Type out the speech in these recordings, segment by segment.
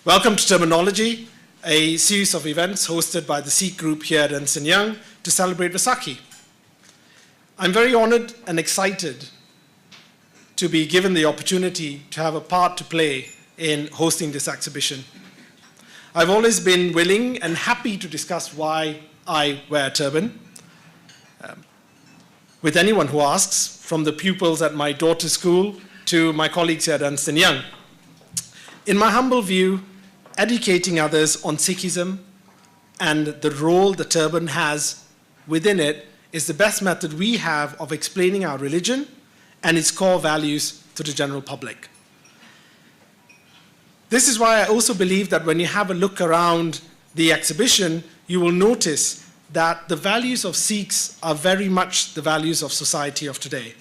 Welcome to Terminology, a series of events hosted by the Sikh group here at Ernst & to celebrate Vaisakhi. I'm very honored and excited to be given the opportunity to have a part to play in hosting this exhibition. I've always been willing and happy to discuss why I wear a turban with anyone who asks, from the pupils at my daughter's school to my colleagues here at Ernst & Young. In my humble view, educating others on Sikhism and the role the turban has within it is the best method we have of explaining our religion and its core values to the general public. This is why I also believe that when you have a look around the exhibition, you will notice that the values of Sikhs are very much the values of society of today.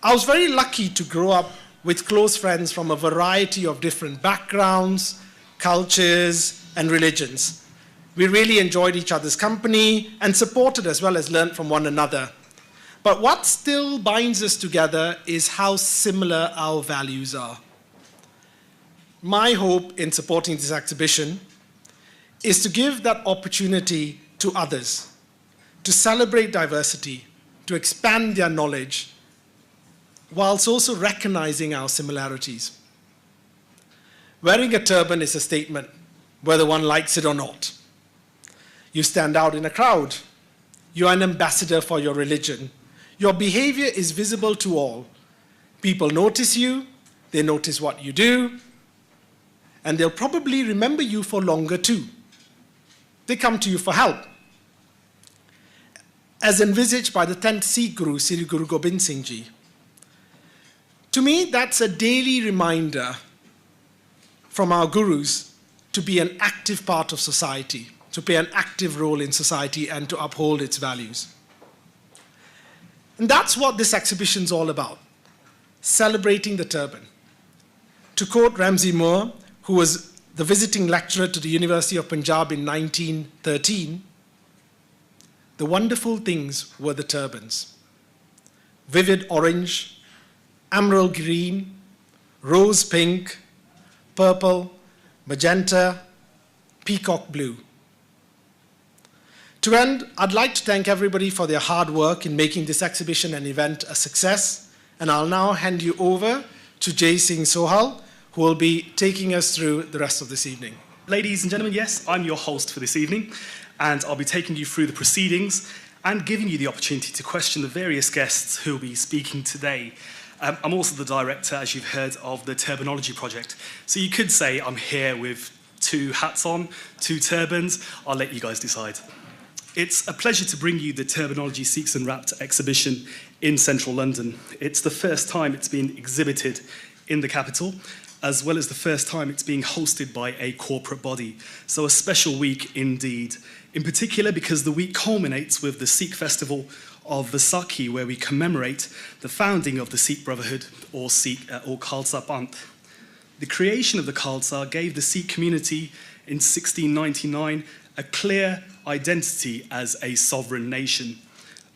I was very lucky to grow up with close friends from a variety of different backgrounds, cultures, and religions. We really enjoyed each other's company and supported as well as learned from one another. But what still binds us together is how similar our values are. My hope in supporting this exhibition is to give that opportunity to others, to celebrate diversity, to expand their knowledge, whilst also recognizing our similarities. Wearing a turban is a statement, whether one likes it or not. You stand out in a crowd. You are an ambassador for your religion. Your behavior is visible to all. People notice you, they notice what you do, and they'll probably remember you for longer too. They come to you for help. As envisaged by the 10th Sikh Guru, Sri Guru Gobind Singh Ji. To me, that's a daily reminder from our gurus to be an active part of society, to play an active role in society and to uphold its values. And that's what this exhibition's all about, celebrating the turban. To quote Ramsey Moore, who was the visiting lecturer to the University of Punjab in 1913, the wonderful things were the turbans. Vivid orange, emerald green, rose pink, purple, magenta, peacock blue. To end, I'd like to thank everybody for their hard work in making this exhibition and event a success, and I'll now hand you over to Jai Singh Sohal, who will be taking us through the rest of this evening. Ladies and gentlemen, yes, I'm your host for this evening, and I'll be taking you through the proceedings and giving you the opportunity to question the various guests who will be speaking today. I'm also the director, as you've heard, of the Terminology project. So you could say I'm here with two hats on, two turbans. I'll let you guys decide. It's a pleasure to bring you the Terminology Sikhs and Wrapped exhibition in central London. It's the first time it's been exhibited in the capital, as well as the first time it's being hosted by a corporate body. So a special week indeed. In particular because the week culminates with the Sikh festival of Vaisakhi, where we commemorate the founding of the Sikh Brotherhood, or Khalsa Panth. The creation of the Khalsa gave the Sikh community in 1699 a clear identity as a sovereign nation.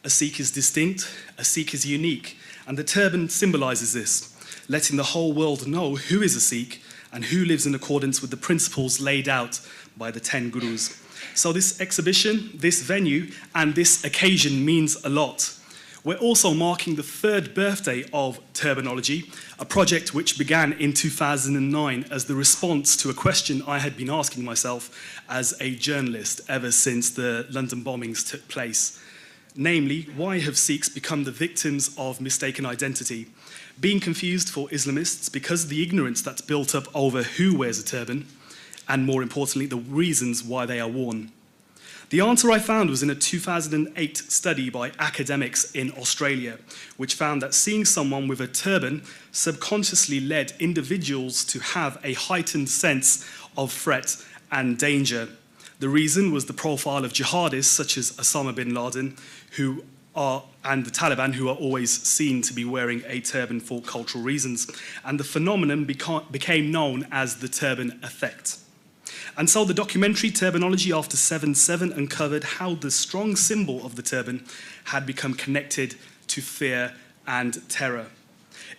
A Sikh is distinct, a Sikh is unique, and the turban symbolises this, letting the whole world know who is a Sikh and who lives in accordance with the principles laid out by the 10 Gurus. So this exhibition, this venue, and this occasion means a lot. We're also marking the 3rd birthday of Terminology, a project which began in 2009 as the response to a question I had been asking myself as a journalist ever since the London bombings took place. Namely, why have Sikhs become the victims of mistaken identity? Being confused for Islamists because of the ignorance that's built up over who wears a turban, and more importantly, the reasons why they are worn. The answer I found was in a 2008 study by academics in Australia, which found that seeing someone with a turban subconsciously led individuals to have a heightened sense of threat and danger. The reason was the profile of jihadists such as Osama bin Laden, and the Taliban, who are always seen to be wearing a turban for cultural reasons. And the phenomenon became known as the turban effect. And so the documentary Terminology After 7/7 uncovered how the strong symbol of the turban had become connected to fear and terror.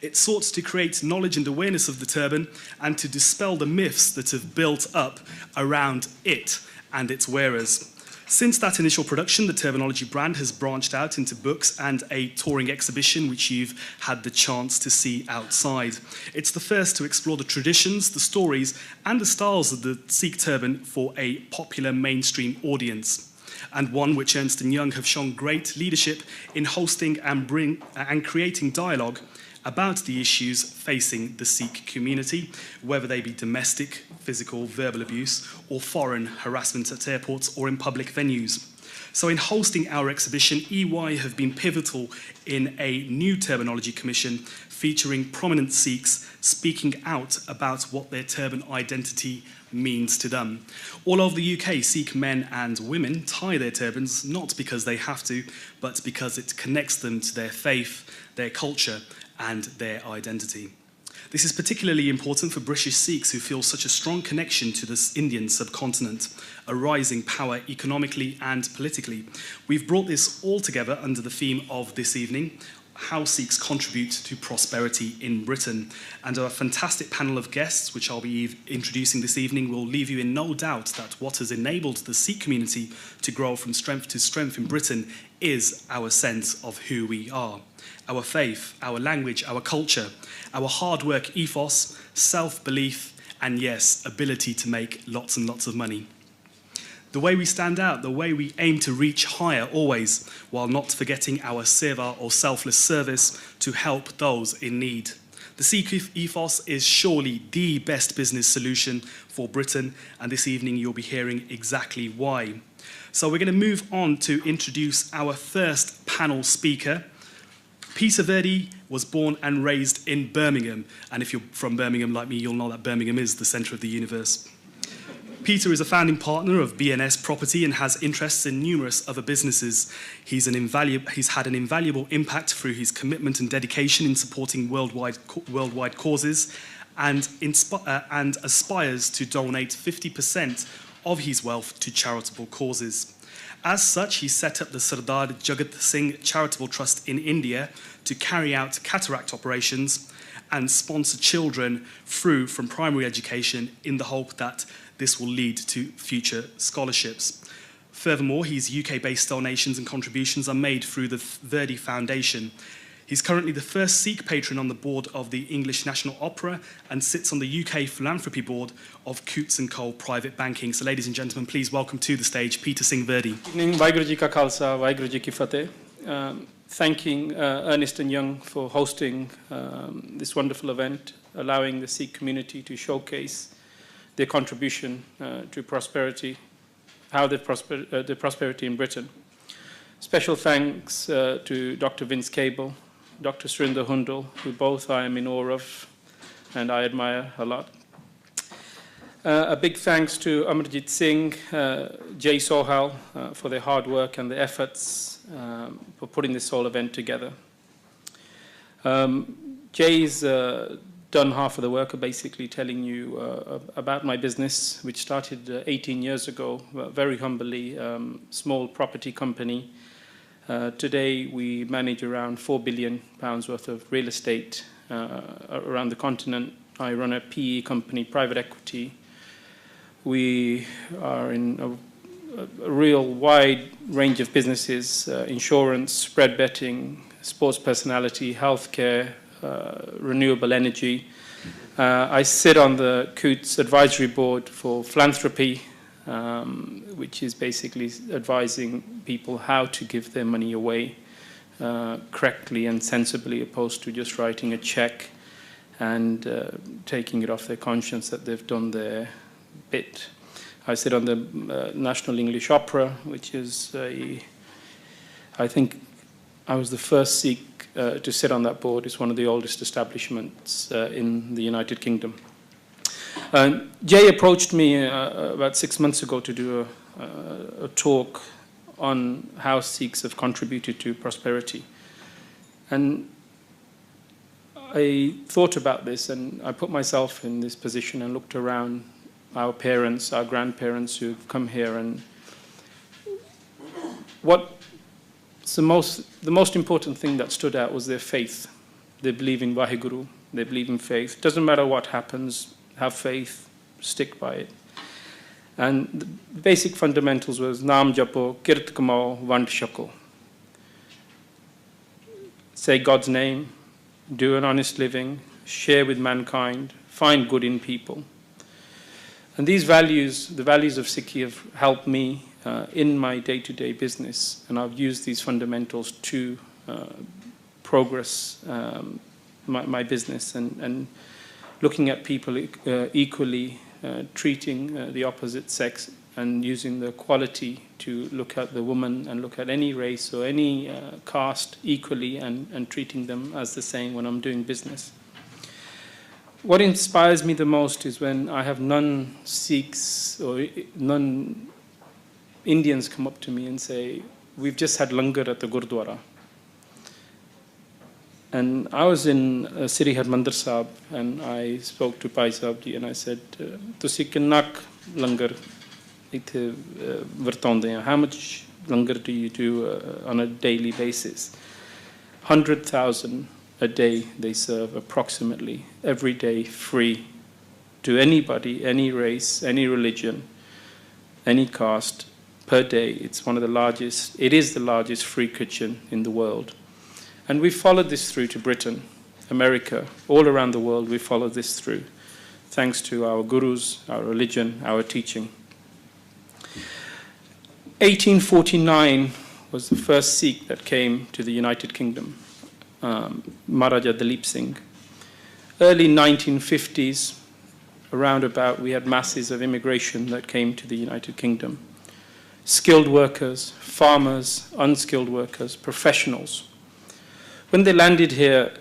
It sought to create knowledge and awareness of the turban and to dispel the myths that have built up around it and its wearers. Since that initial production, the Turbanology brand has branched out into books and a touring exhibition, which you've had the chance to see outside. It's the first to explore the traditions, the stories, and the styles of the Sikh turban for a popular mainstream audience, and one which Ernst & Young have shown great leadership in hosting and creating dialogue about the issues facing the Sikh community, whether they be domestic, physical, verbal abuse, or foreign harassment at airports or in public venues. So in hosting our exhibition, EY have been pivotal in a new Turbanology commission featuring prominent Sikhs speaking out about what their turban identity means to them. All over the UK, Sikh men and women tie their turbans not because they have to, but because it connects them to their faith, their culture, and their identity. This is particularly important for British Sikhs who feel such a strong connection to the Indian subcontinent, a rising power economically and politically. We've brought this all together under the theme of this evening, how Sikhs contribute to prosperity in Britain. And our fantastic panel of guests, which I'll be introducing this evening, will leave you in no doubt that what has enabled the Sikh community to grow from strength to strength in Britain is our sense of who we are. Our faith, our language, our culture, our hard work ethos, self-belief, and yes, ability to make lots and lots of money. The way we stand out, the way we aim to reach higher always, while not forgetting our seva or selfless service to help those in need. The Sikh ethos is surely the best business solution for Britain, and this evening you'll be hearing exactly why. So we're going to move on to introduce our first panel speaker. Peter Verdi was born and raised in Birmingham, and if you're from Birmingham like me, you'll know that Birmingham is the centre of the universe. Peter is a founding partner of BNS Property and has interests in numerous other businesses. He's had an invaluable impact through his commitment and dedication in supporting worldwide causes and aspires to donate 50% of his wealth to charitable causes. As such, he set up the Sardar Jagat Singh Charitable Trust in India to carry out cataract operations and sponsor children through from primary education in the hope that this will lead to future scholarships. Furthermore, his UK-based donations and contributions are made through the Verdi Foundation. He's currently the first Sikh patron on the board of the English National Opera and sits on the UK Philanthropy Board of Coutts & Co Private Banking. So ladies and gentlemen, please welcome to the stage Peter Singh Verdi. Evening, Vaheguru Ji Ka Khalsa, Vaheguru Ji Ki Fateh. Thanking Ernst & Young for hosting this wonderful event, allowing the Sikh community to showcase their contribution to prosperity, how the prosperity in Britain. Special thanks to Dr. Vince Cable, Dr. Surinder Hundal, who both I am in awe of and I admire a lot. A big thanks to Amarjit Singh, Jay Sohal for their hard work and their efforts for putting this whole event together. Jay's done half of the work of basically telling you about my business, which started 18 years ago, very humbly, small property company. Today, we manage around £4 billion worth of real estate around the continent. I run a PE company, private equity. We are in a real wide range of businesses, insurance, spread betting, sports personality, healthcare, renewable energy. I sit on the Coutts Advisory Board for Philanthropy, which is basically advising people how to give their money away correctly and sensibly, opposed to just writing a check and taking it off their conscience that they've done their bit. I sit on the National English Opera, which is I think I was the first Sikh to sit on that board. It's one of the oldest establishments in the United Kingdom. Jay approached me about 6 months ago to do a talk on how Sikhs have contributed to prosperity. And I thought about this, and I put myself in this position and looked around our parents, our grandparents who've come here, and what's the most important thing that stood out was their faith. They believe in Vaheguru. They believe in faith. Doesn't matter what happens, have faith, stick by it. And the basic fundamentals was Naam Japo, Kirt Kamao, Vand Shako. Say God's name, do an honest living, share with mankind, find good in people. And these values, the values of Sikhi, have helped me in my day-to-day business, and I've used these fundamentals to progress my business and looking at people equally, treating the opposite sex and using the quality to look at the woman and look at any race or any caste equally and treating them as the same when I'm doing business. What inspires me the most is when I have non-Sikhs or non-Indians come up to me and say, we've just had langar at the Gurdwara. And I was in Sri Harmandir Sahib and I spoke to Pai Sahib ji and I said, "Tusi kinnak langar ithe vartaunde hain? How much langar do you do on a daily basis?" 100,000 a day they serve approximately, every day free to anybody, any race, any religion, any caste, per day. It's one of the largest, it is the largest free kitchen in the world. And we followed this through to Britain, America, all around the world we followed this through, thanks to our gurus, our religion, our teaching. 1849 was the first Sikh that came to the United Kingdom, Maharaja Dalip Singh. Early 1950s, around about, we had masses of immigration that came to the United Kingdom. Skilled workers, farmers, unskilled workers, professionals. When they landed here,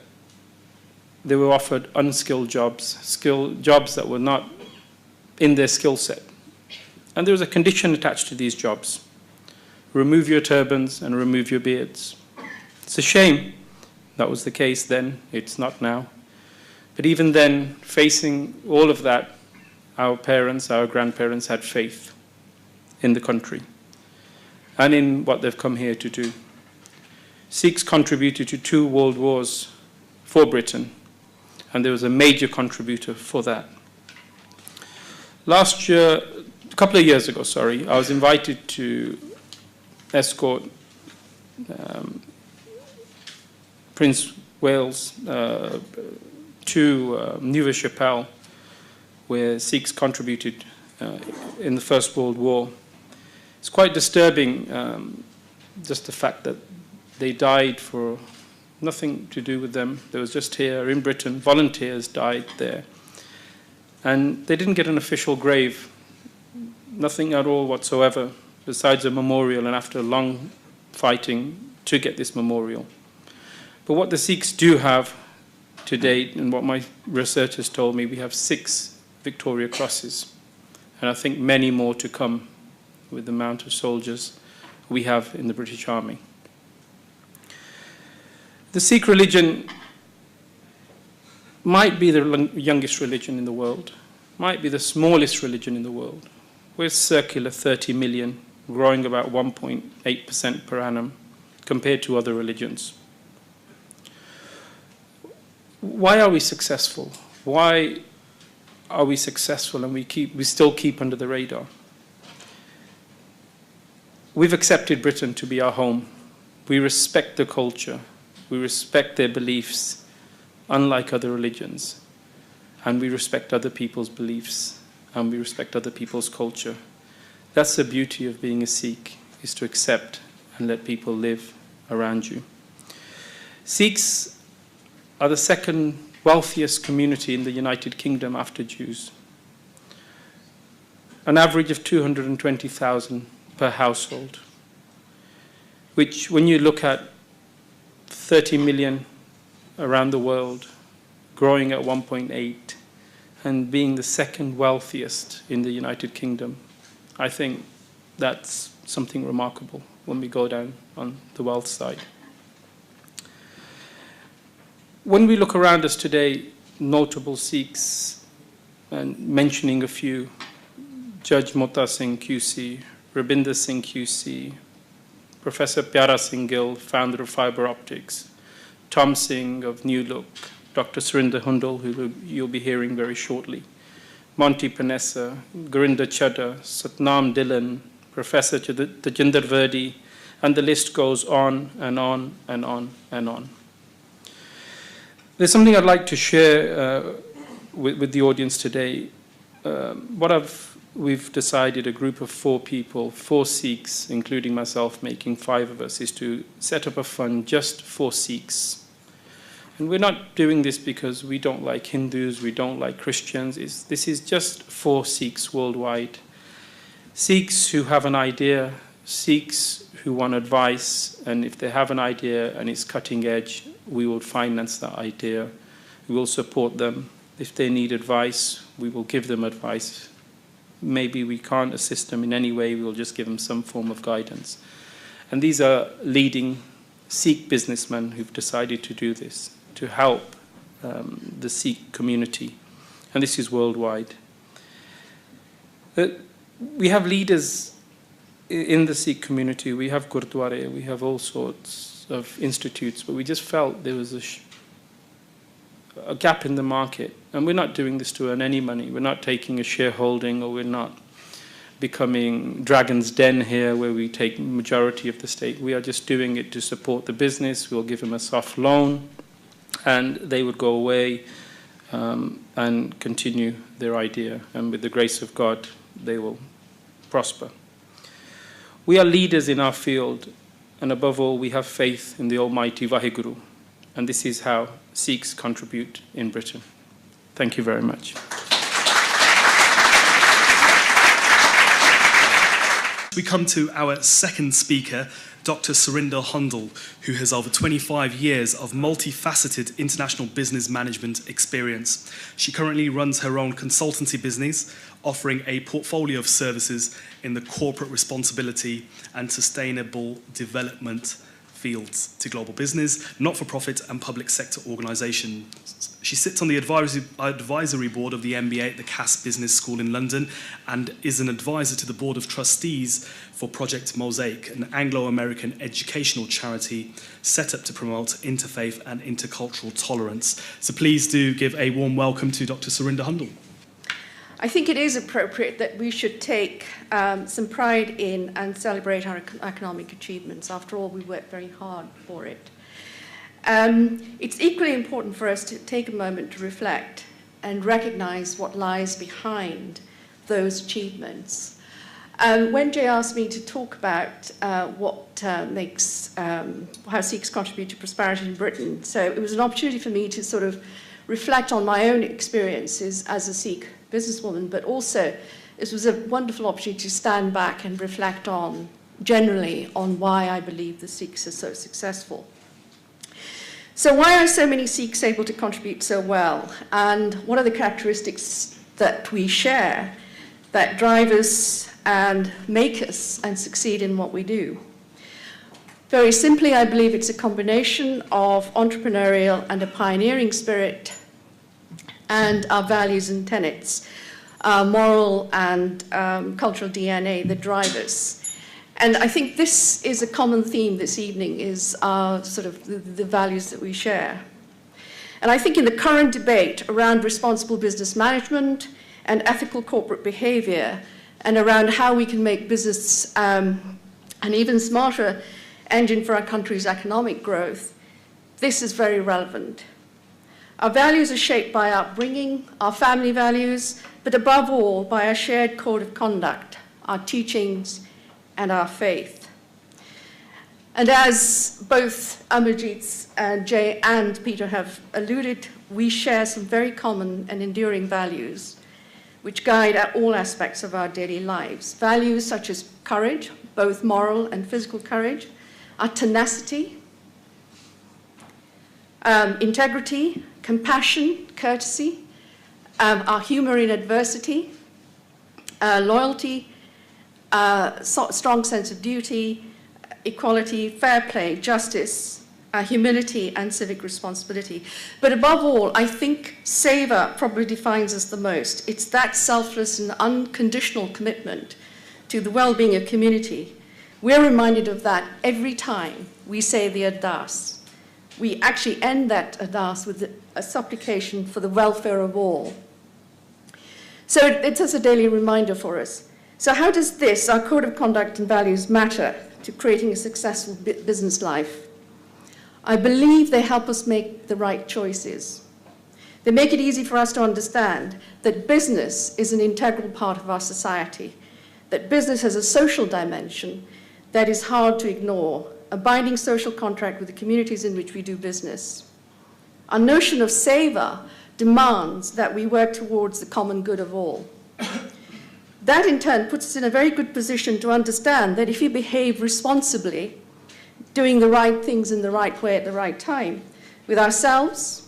they were offered unskilled jobs, jobs that were not in their skill set. And there was a condition attached to these jobs. Remove your turbans and remove your beards. It's a shame. That was the case then. It's not now. But even then, facing all of that, our parents, our grandparents had faith in the country and in what they've come here to do. Sikhs contributed to 2 world wars for Britain, and there was a major contributor for that. Last year, a couple of years ago, sorry, I was invited to escort Prince Wales to Neuve-Chapelle, where Sikhs contributed in the First World War. It's quite disturbing, just the fact that they died for nothing to do with them. They was just here in Britain. Volunteers died there. And they didn't get an official grave, nothing at all whatsoever, besides a memorial, and after long fighting to get this memorial. But what the Sikhs do have to date, and what my research has told me, we have 6 Victoria Crosses, and I think many more to come with the amount of soldiers we have in the British Army. The Sikh religion might be the youngest religion in the world, might be the smallest religion in the world. We're circular 30 million, growing about 1.8% per annum compared to other religions. Why are we successful? Why are we successful and we still keep under the radar? We've accepted Britain to be our home. We respect the culture. We respect their beliefs, unlike other religions. And we respect other people's beliefs, and we respect other people's culture. That's the beauty of being a Sikh, is to accept and let people live around you. Sikhs are the second wealthiest community in the United Kingdom after Jews. An average of 220,000 per household, which when you look at 30 million around the world, growing at 1.8, and being the second wealthiest in the United Kingdom, I think that's something remarkable when we go down on the wealth side. When we look around us today, notable Sikhs, and mentioning a few, Judge Mota Singh QC, Rabinder Singh QC, Professor Pyara Singh Gill, founder of fiber optics, Tom Singh of New Look, Dr. Surinder Hundal, who you'll be hearing very shortly, Monty Panessa, Gurinder Chadha, Satnam Dhillon, Professor Tajinder Verdi, and the list goes on and on and on and on. There's something I'd like to share with the audience today. We've decided, a group of 4 people, 4 Sikhs, including myself, making 5 of us, is to set up a fund just for Sikhs. And we're not doing this because we don't like Hindus, we don't like Christians. This is just for Sikhs worldwide. Sikhs who have an idea, Sikhs who want advice, and if they have an idea and it's cutting edge, we will finance that idea. We will support them. If they need advice, we will give them advice. Maybe we can't assist them in any way, we will just give them some form of guidance. And these are leading Sikh businessmen who've decided to do this, to help the Sikh community. And this is worldwide. We have leaders in the Sikh community, we have Gurdwara, we have all sorts of institutes, but we just felt there was a gap in the market. And we're not doing this to earn any money. We're not taking a shareholding, or we're not becoming Dragon's Den here where we take majority of the stake. We are just doing it to support the business. We'll give them a soft loan and they would go away and continue their idea. And with the grace of God, they will prosper. We are leaders in our field, and above all, we have faith in the Almighty Vaheguru. And this is how Sikhs contribute in Britain. Thank you very much. We come to our second speaker, Dr. Surinder Hundal, who has over 25 years of multifaceted international business management experience. She currently runs her own consultancy business, offering a portfolio of services in the corporate responsibility and sustainable development fields to global business, not-for-profit and public sector organisations. She sits on the advisory board of the MBA at the Cass Business School in London and is an advisor to the board of trustees for Project Mosaic, an Anglo-American educational charity set up to promote interfaith and intercultural tolerance. So please do give a warm welcome to Dr. Surinder Hundal. I think it is appropriate that we should take some pride in and celebrate our economic achievements. After all, we work very hard for it. It's equally important for us to take a moment to reflect and recognise what lies behind those achievements. When Jay asked me to talk about what makes, how Sikhs contribute to prosperity in Britain, so it was an opportunity for me to sort of reflect on my own experiences as a Sikh businesswoman, but also this was a wonderful opportunity to stand back and reflect on, generally, on why I believe the Sikhs are so successful. So why are so many Sikhs able to contribute so well? And what are the characteristics that we share that drive us and make us and succeed in what we do? Very simply, I believe it's a combination of entrepreneurial and a pioneering spirit and our values and tenets, our moral and cultural DNA that drive us. And I think this is a common theme this evening, is our sort of the values that we share. And I think in the current debate around responsible business management and ethical corporate behavior, and around how we can make business an even smarter engine for our country's economic growth, this is very relevant. Our values are shaped by our upbringing, our family values, but above all, by our shared code of conduct, our teachings, and our faith. And as both Amarjit and Jay and Peter have alluded, we share some very common and enduring values which guide all aspects of our daily lives. Values such as courage, both moral and physical courage, our tenacity, integrity, compassion, courtesy, our humor in adversity, loyalty, strong sense of duty, equality, fair play, justice, humility, and civic responsibility. But above all, I think SAVOR probably defines us the most. It's that selfless and unconditional commitment to the well-being of community. We're reminded of that every time we say the Ardas. we actually end that Ardas with a supplication for the welfare of all. So it's just a daily reminder for us. So how does this, our code of conduct and values, matter to creating a successful business life? I believe they help us make the right choices. They make it easy for us to understand that business is an integral part of our society, that business has a social dimension that is hard to ignore, a binding social contract with the communities in which we do business. Our notion of savor demands that we work towards the common good of all. That in turn puts us in a very good position to understand that if we behave responsibly, doing the right things in the right way at the right time, with ourselves,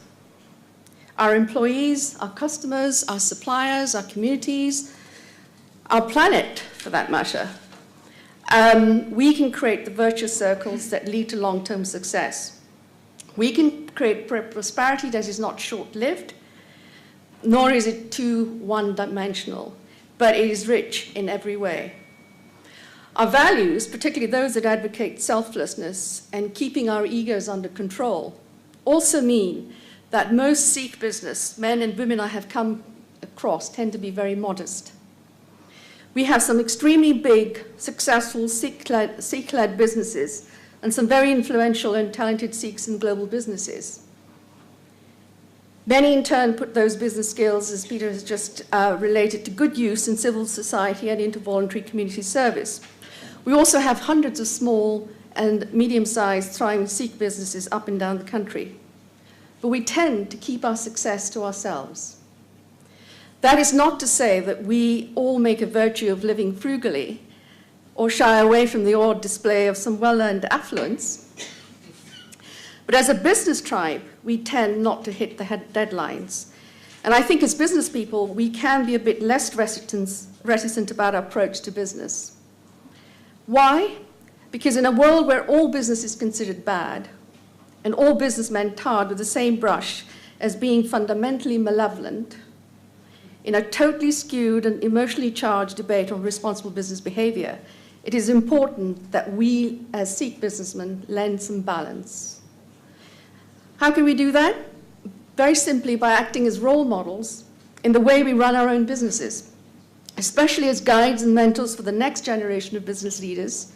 our employees, our customers, our suppliers, our communities, our planet, for that matter, we can create the virtuous circles that lead to long-term success. We can create prosperity that is not short-lived, nor is it too one-dimensional, but it is rich in every way. Our values, particularly those that advocate selflessness and keeping our egos under control, also mean that most Sikh business, men and women I have come across, tend to be very modest. We have some extremely big, successful Sikh-led businesses and some very influential and talented Sikhs in global businesses. Many in turn put those business skills, as Peter has just related, to good use in civil society and into voluntary community service. We also have hundreds of small and medium-sized thriving Sikh businesses up and down the country. But we tend to keep our success to ourselves. That is not to say that we all make a virtue of living frugally or shy away from the odd display of some well-earned affluence. But as a business tribe, we tend not to hit the deadlines. And I think as business people, we can be a bit less reticent about our approach to business. Why? Because in a world where all business is considered bad, and all businessmen tarred with the same brush as being fundamentally malevolent, in a totally skewed and emotionally charged debate on responsible business behavior, it is important that we, as Sikh businessmen, lend some balance. How can we do that? Very simply by acting as role models in the way we run our own businesses, especially as guides and mentors for the next generation of business leaders.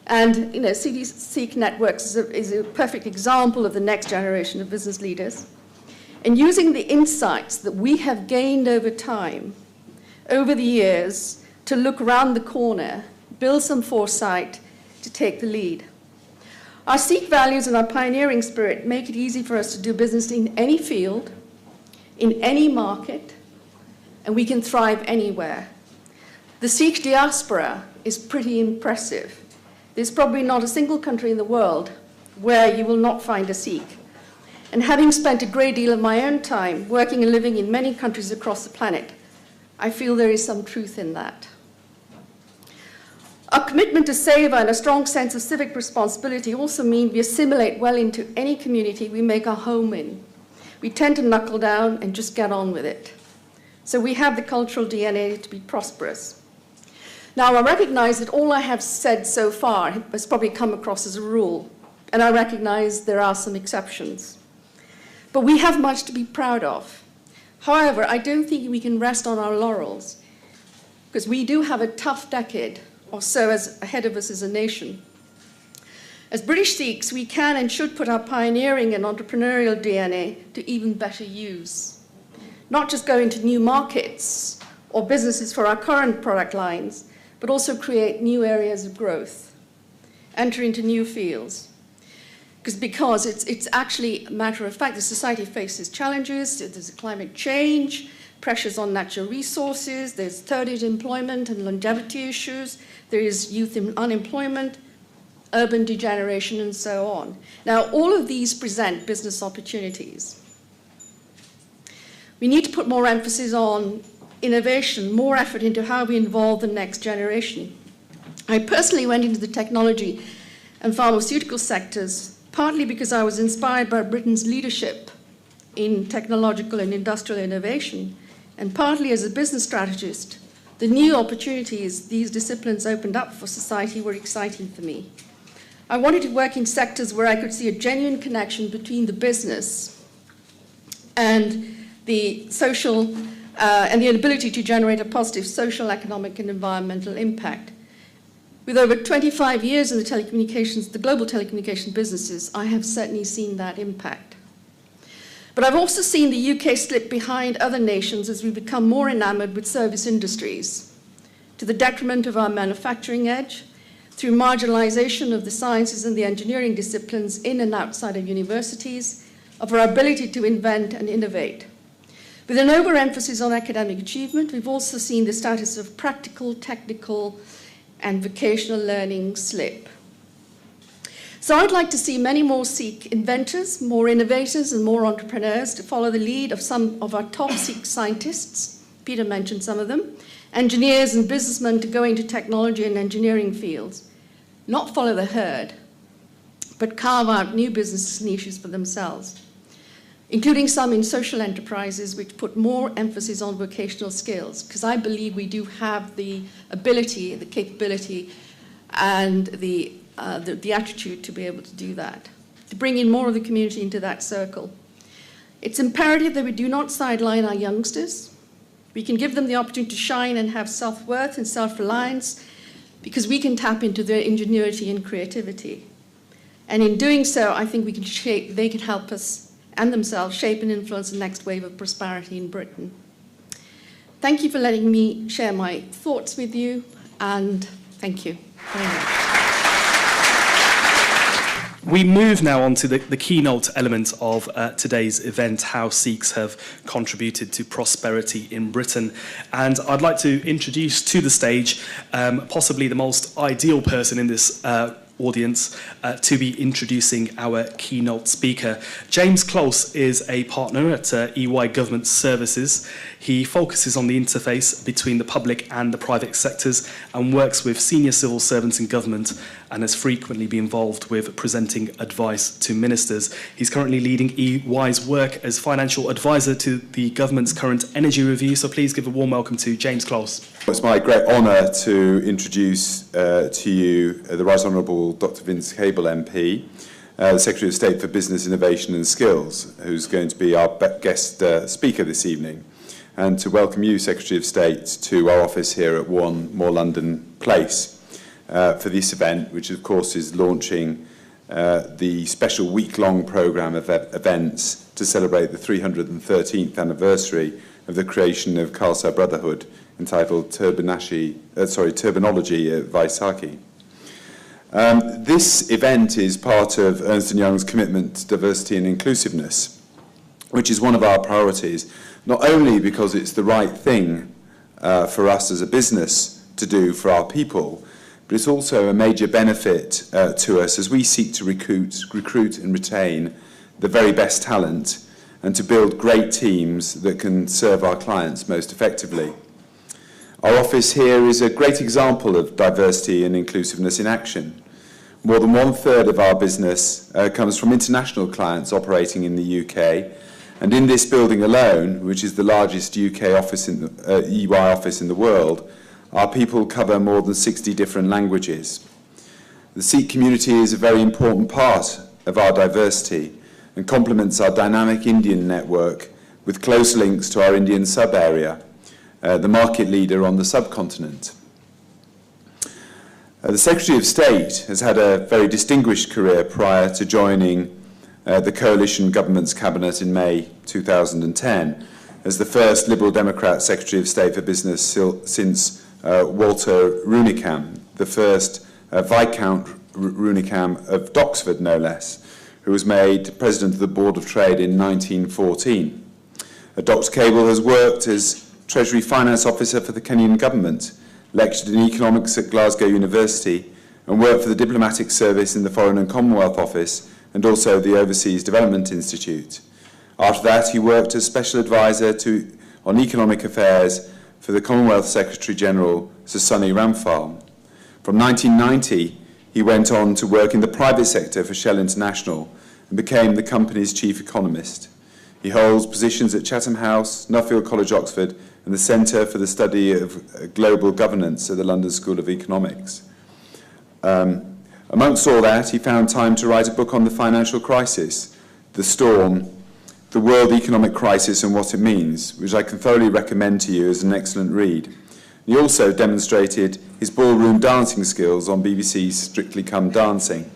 And Sikh Networks is a perfect example of the next generation of business leaders. And using the insights that we have gained over time, over the years, to look around the corner, build some foresight to take the lead. Our Sikh values and our pioneering spirit make it easy for us to do business in any field, in any market, and we can thrive anywhere. The Sikh diaspora is pretty impressive. There's probably not a single country in the world where you will not find a Sikh. And having spent a great deal of my own time working and living in many countries across the planet, I feel there is some truth in that. Our commitment to savor and a strong sense of civic responsibility also mean we assimilate well into any community we make our home in. We tend to knuckle down and just get on with it. So we have the cultural DNA to be prosperous. Now, I recognize that all I have said so far has probably come across as a rule, and I recognize there are some exceptions. But we have much to be proud of. However, I don't think we can rest on our laurels, because we do have a tough decade or so ahead of us as a nation. As British Sikhs, we can and should put our pioneering and entrepreneurial DNA to even better use. Not just go into new markets or businesses for our current product lines, but also create new areas of growth, enter into new fields. Because it's actually a matter of fact, the society faces challenges, there's climate change, pressures on natural resources, there's third-age employment and longevity issues, there is youth unemployment, urban degeneration, and so on. Now, all of these present business opportunities. We need to put more emphasis on innovation, more effort into how we involve the next generation. I personally went into the technology and pharmaceutical sectors partly because I was inspired by Britain's leadership in technological and industrial innovation, and partly as a business strategist. The new opportunities these disciplines opened up for society were exciting for me. I wanted to work in sectors where I could see a genuine connection between the business and the social and the ability to generate a positive social, economic, and environmental impact. With over 25 years in the global telecommunications businesses, I have certainly seen that impact. But I've also seen the UK slip behind other nations as we become more enamored with service industries, to the detriment of our manufacturing edge, through marginalization of the sciences and the engineering disciplines in and outside of universities, of our ability to invent and innovate. With an overemphasis on academic achievement, we've also seen the status of practical, technical, and vocational learning slip. So I'd like to see many more Sikh inventors, more innovators, and more entrepreneurs to follow the lead of some of our top Sikh scientists. Peter mentioned some of them. Engineers and businessmen to go into technology and engineering fields. Not follow the herd, but carve out new business niches for themselves, including some in social enterprises which put more emphasis on vocational skills, because I believe we do have the ability, the capability, and the attitude to be able to do that, to bring in more of the community into that circle. It's imperative that we do not sideline our youngsters. We can give them the opportunity to shine and have self-worth and self-reliance because we can tap into their ingenuity and creativity. And in doing so, I think they can help us and themselves shape and influence the next wave of prosperity in Britain. Thank you for letting me share my thoughts with you, and thank you very much. We move now on to the keynote element of today's event, how Sikhs have contributed to prosperity in Britain. And I'd like to introduce to the stage possibly the most ideal person in this audience to be introducing our keynote speaker. James Close is a partner at EY Government Services. He focuses on the interface between the public and the private sectors and works with senior civil servants in government and has frequently been involved with presenting advice to ministers. He's currently leading EY's work as financial advisor to the government's current energy review. So please give a warm welcome to James Close. It's my great honour to introduce to you the Right Honourable Dr. Vaisakhi MP, the Secretary of State for Business, Innovation and Skills, who's going to be our guest speaker this evening, and to welcome you, Secretary of State, to our office here at 1 More London Place for this event, which of course is launching the special week-long programme of events to celebrate the 313th anniversary of the creation of Khalsa Brotherhood, entitled Terminology at Vaisakhi. This event is part of Ernst & Young's commitment to diversity and inclusiveness, which is one of our priorities, not only because it's the right thing for us as a business to do for our people, but it's also a major benefit to us as we seek to recruit and retain the very best talent and to build great teams that can serve our clients most effectively. Our office here is a great example of diversity and inclusiveness in action. More than 1/3 of our business comes from international clients operating in the UK, and in this building alone, which is the largest UK office EY office in the world, our people cover more than 60 different languages. The Sikh community is a very important part of our diversity and complements our dynamic Indian network with close links to our Indian sub-area, the market leader on the subcontinent. The Secretary of State has had a very distinguished career prior to joining the coalition government's cabinet in May 2010 as the first Liberal Democrat Secretary of State for Business since Walter Runickam, the first Viscount Runickam of Doxford, no less, who was made President of the Board of Trade in 1914. Dr. Cable has worked as Treasury Finance Officer for the Kenyan government, lectured in economics at Glasgow University, and worked for the Diplomatic Service in the Foreign and Commonwealth Office and also the Overseas Development Institute. After that, he worked as Special Advisor on Economic Affairs for the Commonwealth Secretary-General, Sir Sonny Ramphal. From 1990, he went on to work in the private sector for Shell International and became the company's chief economist. He holds positions at Chatham House, Nuffield College, Oxford, and the Centre for the Study of Global Governance at the London School of Economics. Amongst all that, he found time to write a book on the financial crisis, The Storm, the world economic crisis and what it means, which I can thoroughly recommend to you as an excellent read. He also demonstrated his ballroom dancing skills on BBC's Strictly Come Dancing.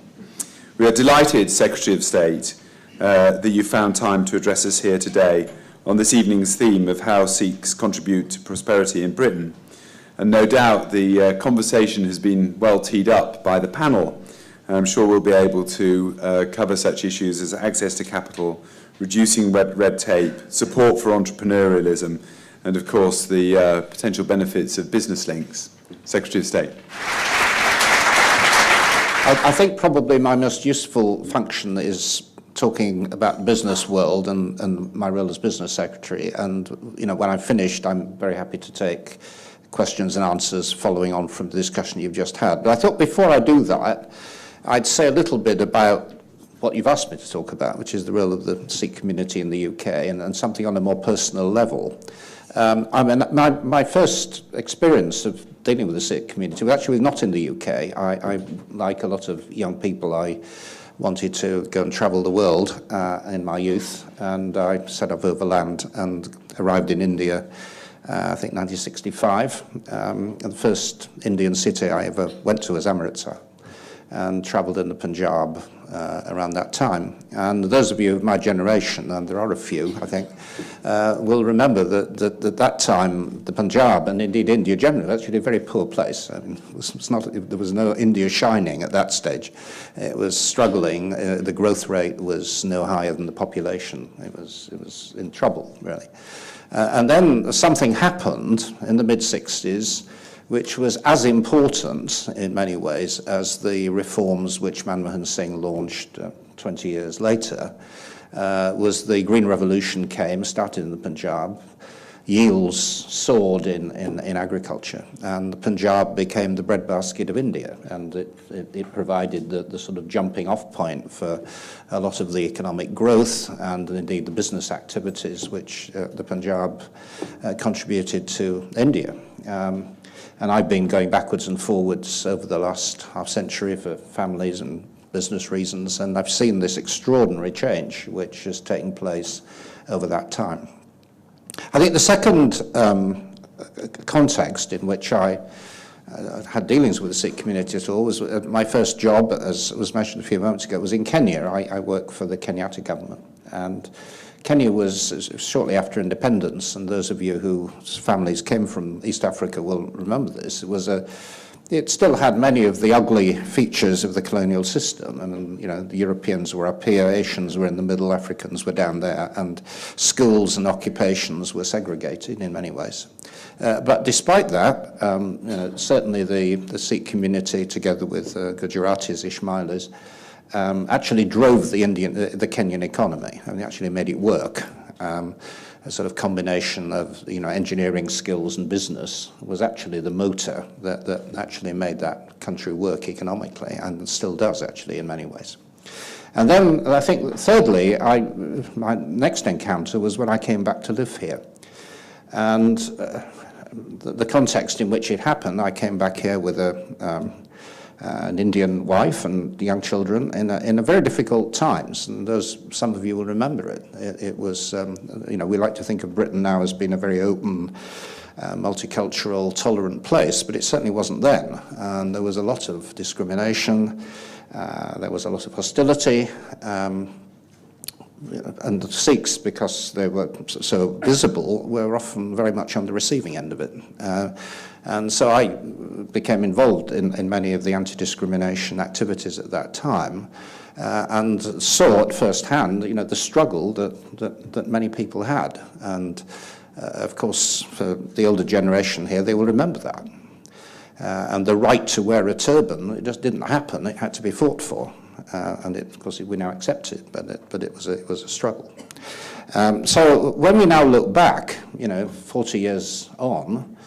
We are delighted, Secretary of State, that you found time to address us here today on this evening's theme of how Sikhs contribute to prosperity in Britain. And no doubt the conversation has been well teed up by the panel. And I'm sure we'll be able to cover such issues as access to capital, reducing red tape, support for entrepreneurialism, and of course the potential benefits of business links. Secretary of State. I think probably my most useful function is talking about the business world and my role as business secretary. And when I'm finished, I'm very happy to take questions and answers following on from the discussion you've just had. But I thought before I do that, I'd say a little bit about what you've asked me to talk about, which is the role of the Sikh community in the UK, and something on a more personal level. My first experience of dealing with the Sikh community was actually not in the UK. I like a lot of young people, I wanted to go and travel the world in my youth, and I set off overland and arrived in India, I think 1965. And the first Indian city I ever went to was Amritsar, and travelled in the Punjab around that time. And those of you of my generation, and there are a few, I think, will remember that time, the Punjab, and indeed India generally, was actually a very poor place. I mean, there was no India shining at that stage. It was struggling. The growth rate was no higher than the population. It was in trouble, really. And then something happened in the mid-60s, which was as important in many ways as the reforms which Manmohan Singh launched 20 years later, was the Green Revolution started in the Punjab. Yields soared in agriculture, and the Punjab became the breadbasket of India, and it provided the sort of jumping off point for a lot of the economic growth and indeed the business activities which the Punjab contributed to India. And I've been going backwards and forwards over the last half century for families and business reasons, and I've seen this extraordinary change which has taken place over that time. I think the second context in which I had dealings with the Sikh community at all was my first job, as was mentioned a few moments ago, was in Kenya. I worked for the Kenyatta government, and Kenya was shortly after independence, and those of you whose families came from East Africa will remember this. It still had many of the ugly features of the colonial system. I mean, the Europeans were up here, Asians were in the middle, Africans were down there, and schools and occupations were segregated in many ways. But despite that, certainly the Sikh community, together with Gujaratis, Ismailis, actually drove the Kenyan economy, and they actually made it work. A sort of combination of engineering skills and business was actually the motor that actually made that country work economically, and still does actually in many ways. And then I think thirdly, my next encounter was when I came back to live here, and the context in which it happened. I came back here with an Indian wife and young children in a very difficult times, and some of you will remember it. It was, we like to think of Britain now as being a very open, multicultural, tolerant place, but it certainly wasn't then. And there was a lot of discrimination, there was a lot of hostility, and the Sikhs, because they were so visible, were often very much on the receiving end of it. And so I became involved in many of the anti-discrimination activities at that time, and saw at first hand, the struggle that many people had. And of course, for the older generation here, they will remember that. And the right to wear a turban, it just didn't happen. It had to be fought for. And of course, we now accept it, but it was a struggle. So when we now look back, 40 years on,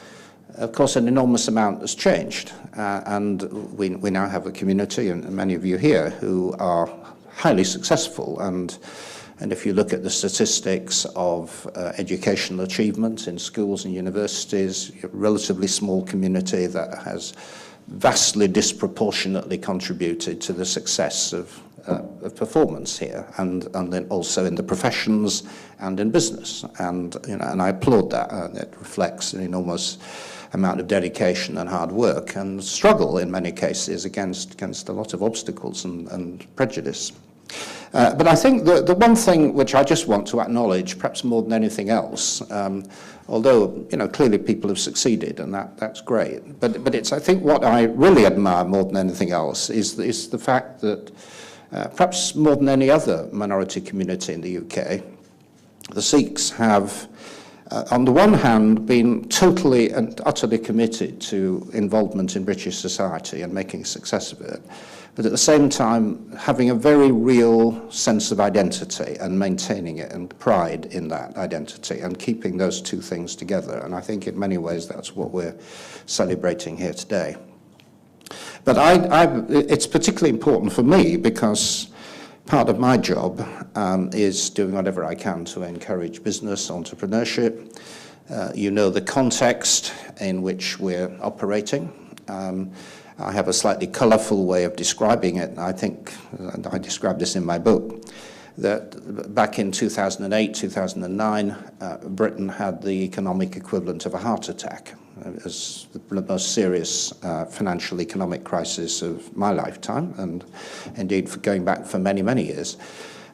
of course, an enormous amount has changed, and we now have a community, and many of you here, who are highly successful and And if you look at the statistics of educational achievement in schools and universities, a relatively small community that has vastly disproportionately contributed to the success of performance here, and then also in the professions and in business. And and I applaud that. It reflects an enormous amount of dedication and hard work and struggle in many cases against a lot of obstacles and prejudice. But I think the one thing which I just want to acknowledge, perhaps more than anything else, although clearly people have succeeded and that's great, but it's, I think, what I really admire more than anything else is the fact that perhaps more than any other minority community in the UK, the Sikhs have, on the one hand, been totally and utterly committed to involvement in British society and making a success of it, but at the same time having a very real sense of identity and maintaining it and pride in that identity and keeping those two things together. And I think in many ways that's what we're celebrating here today. But it's particularly important for me because part of my job is doing whatever I can to encourage business, entrepreneurship. The context in which we're operating. I have a slightly colourful way of describing it. I think I described this in my book, that back in 2008, 2009, Britain had the economic equivalent of a heart attack. It was the most serious financial economic crisis of my lifetime, and indeed for going back for many, many years.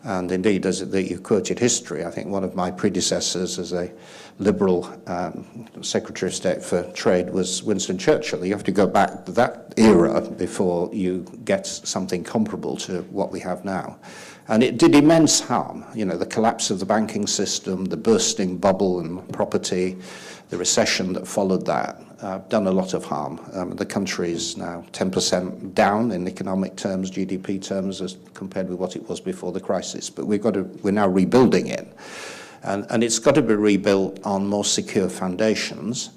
And indeed, as you quoted history, I think one of my predecessors as a Liberal Secretary of State for Trade was Winston Churchill. You have to go back to that era before you get something comparable to what we have now. And it did immense harm. The collapse of the banking system, the bursting bubble in property, the recession that followed that, done a lot of harm. The country is now 10% down in economic terms, GDP terms, as compared with what it was before the crisis. But we're now rebuilding it. And it's got to be rebuilt on more secure foundations.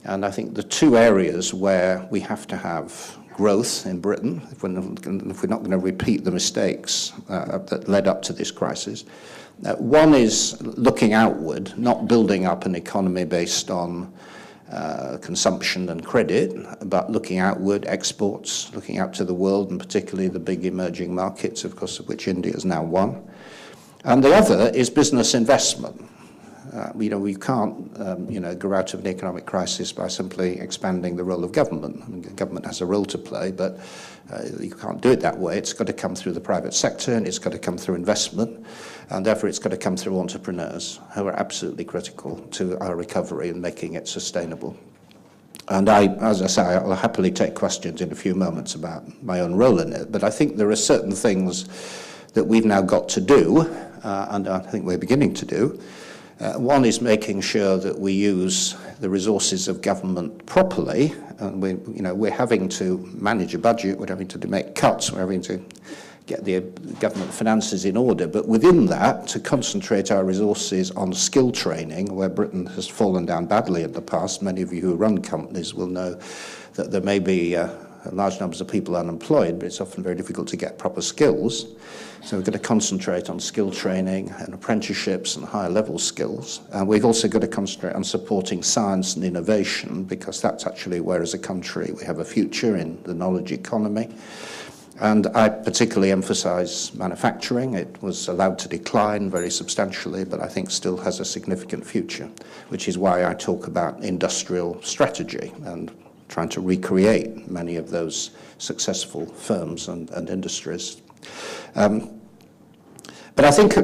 And I think the two areas where we have to have growth in Britain, if we're not going to repeat the mistakes that led up to this crisis, one is looking outward, not building up an economy based on consumption and credit, but looking outward, exports, looking out to the world, and particularly the big emerging markets, of course, of which India is now one. And the other is business investment. We can't, grow out of an economic crisis by simply expanding the role of government. I mean, government has a role to play, but you can't do it that way. It's got to come through the private sector, and it's got to come through investment, and therefore it's got to come through entrepreneurs, who are absolutely critical to our recovery and making it sustainable. And as I say, I'll happily take questions in a few moments about my own role in it, but I think there are certain things that we've now got to do, and I think we're beginning to do. One is making sure that we use the resources of government properly, and we're having to manage a budget, we're having to make cuts, we're having to get the government finances in order, but within that, to concentrate our resources on skill training, where Britain has fallen down badly in the past. Many of you who run companies will know that there may be large numbers of people unemployed, but it's often very difficult to get proper skills. So we've got to concentrate on skill training and apprenticeships and higher level skills. And we've also got to concentrate on supporting science and innovation, because that's actually where, as a country, we have a future in the knowledge economy. And I particularly emphasize manufacturing. It was allowed to decline very substantially, but I think still has a significant future, which is why I talk about industrial strategy and trying to recreate many of those successful firms and industries. But I think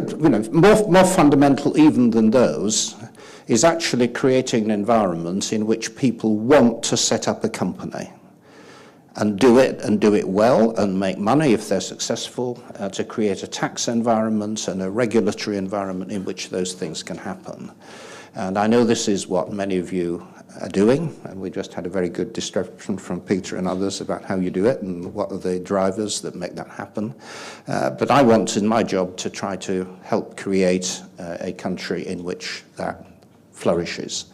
more fundamental even than those is actually creating an environment in which people want to set up a company and do it well and make money if they're successful, to create a tax environment and a regulatory environment in which those things can happen. And I know this is what many of you are doing, and we just had a very good description from Peter and others about how you do it and what are the drivers that make that happen. But I want in my job to try to help create a country in which that flourishes.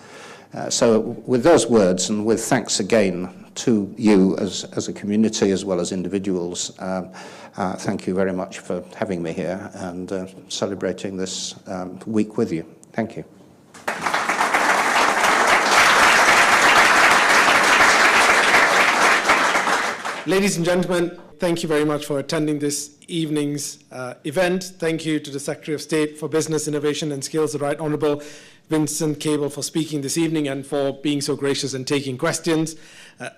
So with those words, and with thanks again to you as a community as well as individuals, thank you very much for having me here and celebrating this week with you. Thank you. Ladies and gentlemen, thank you very much for attending this evening's event. Thank you to the Secretary of State for Business, Innovation and Skills, the Right Honourable Vincent Cable, for speaking this evening and for being so gracious and taking questions.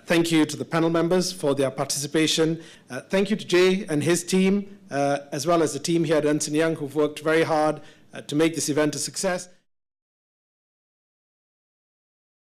Thank you to the panel members for their participation. Thank you to Jay and his team, as well as the team here at Ernst & Young, who've worked very hard to make this event a success.